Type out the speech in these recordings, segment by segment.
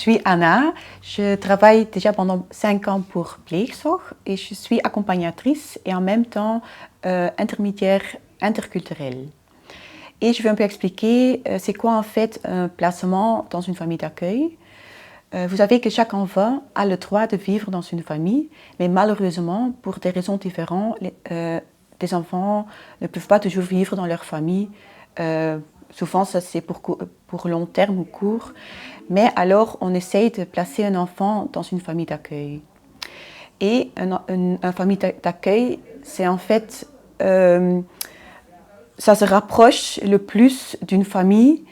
suis Anna, je travaille déjà pendant 5 ans pour Pleegzorg et je suis accompagnatrice et en même temps intermédiaire interculturel. Et je vais un peu expliquer c'est quoi en fait un placement dans une famille d'accueil. Vous savez que chaque enfant a le droit de vivre dans une famille, mais malheureusement, pour des raisons différentes, les enfants ne peuvent pas toujours vivre dans leur famille. Souvent, ça c'est pour long terme ou court. Mais alors, on essaye de placer un enfant dans une famille d'accueil. Et une famille d'accueil, c'est en fait, ça se rapproche le plus d'une famille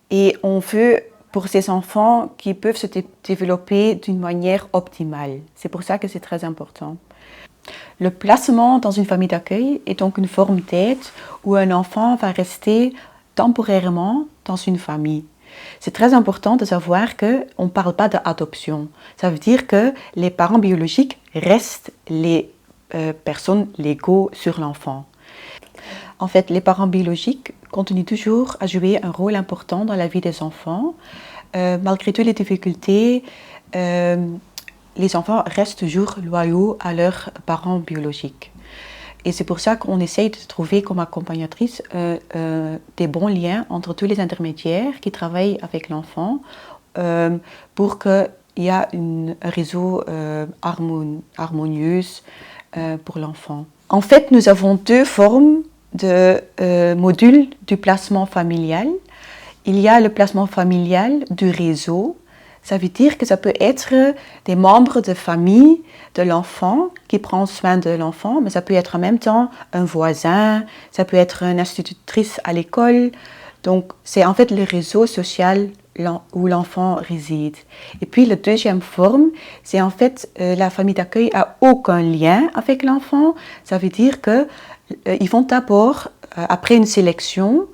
et on veut pour ces enfants qui peuvent se développer d'une manière optimale. C'est pour ça que c'est très important. Le placement dans une famille d'accueil est donc une forme d'aide où un enfant va rester temporairement dans une famille. C'est très important de savoir qu'on ne parle pas d'adoption. Ça veut dire que les parents biologiques restent les personnes légaux sur l'enfant. En fait, les parents biologiques continuent toujours à jouer un rôle important dans la vie des enfants. Malgré toutes les difficultés, les enfants restent toujours loyaux à leurs parents biologiques. Et c'est pour ça qu'on essaye de trouver comme accompagnatrice des bons liens entre tous les intermédiaires qui travaillent avec l'enfant pour qu'il y ait un réseau harmonieux pour l'enfant. En fait, nous avons deux formes de modules du placement familial. Il y a le placement familial du réseau. Ça veut dire que ça peut être des membres de famille de l'enfant qui prend soin de l'enfant, mais ça peut être en même temps un voisin, ça peut être une institutrice à l'école. Donc, c'est en fait le réseau social où l'enfant réside. Et puis, la deuxième forme, c'est en fait la famille d'accueil n'a aucun lien avec l'enfant. Ça veut dire qu'ils vont d'abord, après une sélection,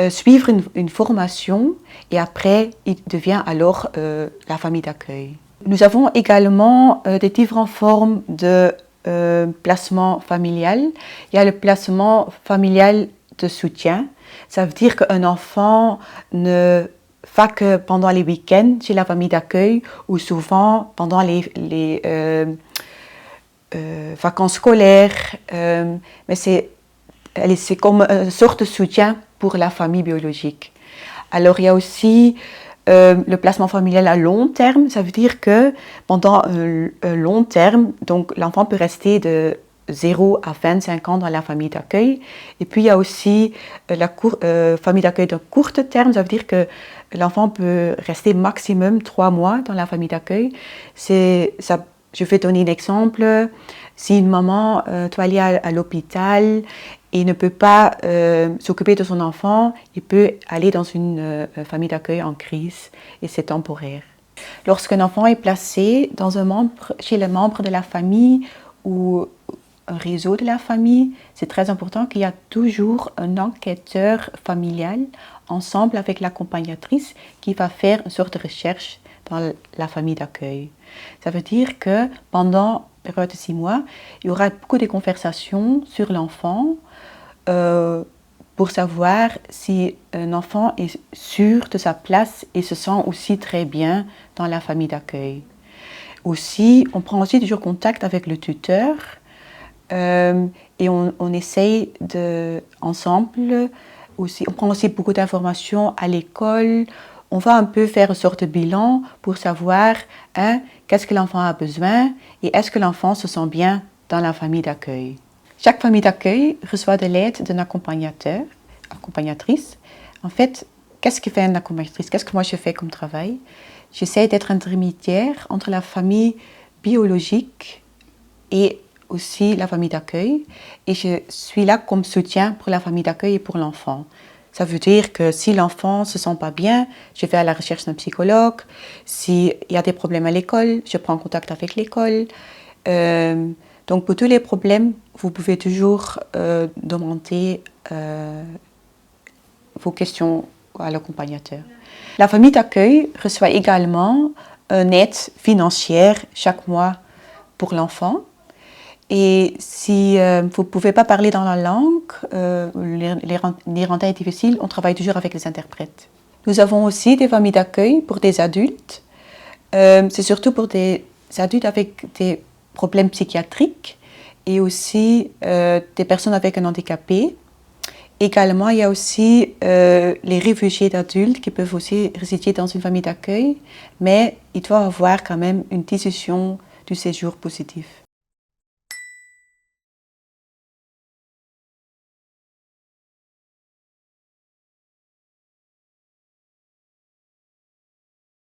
suivre une formation et après, il devient alors la famille d'accueil. Nous avons également des différentes formes de placement familial. Il y a le placement familial de soutien. Ça veut dire qu'un enfant ne va que pendant les week-ends chez la famille d'accueil ou souvent pendant les vacances scolaires. Mais c'est comme une sorte de soutien pour la famille biologique. Alors il y a aussi le placement familial à long terme, ça veut dire que pendant un long terme, donc l'enfant peut rester de 0 à 25 ans dans la famille d'accueil. Et puis il y a aussi la famille d'accueil de court terme, ça veut dire que l'enfant peut rester maximum 3 mois dans la famille d'accueil. Je vais donner un exemple. Si une maman doit aller à l'hôpital et ne peut pas s'occuper de son enfant, il peut aller dans une famille d'accueil en crise et c'est temporaire. Lorsqu'un enfant est placé chez le membre de la famille ou un réseau de la famille, c'est très important qu'il y ait toujours un enquêteur familial ensemble avec l'accompagnatrice qui va faire une sorte de recherche dans la famille d'accueil. Ça veut dire que pendant la période de 6 mois, il y aura beaucoup de conversations sur l'enfant pour savoir si un enfant est sûr de sa place et se sent aussi très bien dans la famille d'accueil. Aussi, on prend aussi toujours contact avec le tuteur et on essaye ensemble aussi, on prend aussi beaucoup d'informations à l'école. On va un peu faire une sorte de bilan pour savoir qu'est-ce que l'enfant a besoin et est-ce que l'enfant se sent bien dans la famille d'accueil. Chaque famille d'accueil reçoit de l'aide d'un accompagnatrice. En fait, qu'est-ce que fait une accompagnatrice? Qu'est-ce que moi je fais comme travail? J'essaie d'être intermédiaire entre la famille biologique et aussi la famille d'accueil. Et je suis là comme soutien pour la famille d'accueil et pour l'enfant. Ça veut dire que si l'enfant ne se sent pas bien, je vais à la recherche d'un psychologue. S'il y a des problèmes à l'école, je prends contact avec l'école. Donc pour tous les problèmes, vous pouvez toujours demander vos questions à l'accompagnateur. La famille d'accueil reçoit également une aide financière chaque mois pour l'enfant. Et si vous ne pouvez pas parler dans la langue, l'irlandais est difficile, on travaille toujours avec les interprètes. Nous avons aussi des familles d'accueil pour des adultes. C'est surtout pour des adultes avec des problèmes psychiatriques et aussi des personnes avec un handicapé. Également, il y a aussi les réfugiés d'adultes qui peuvent aussi résider dans une famille d'accueil, mais il doit y avoir quand même une décision du séjour positif.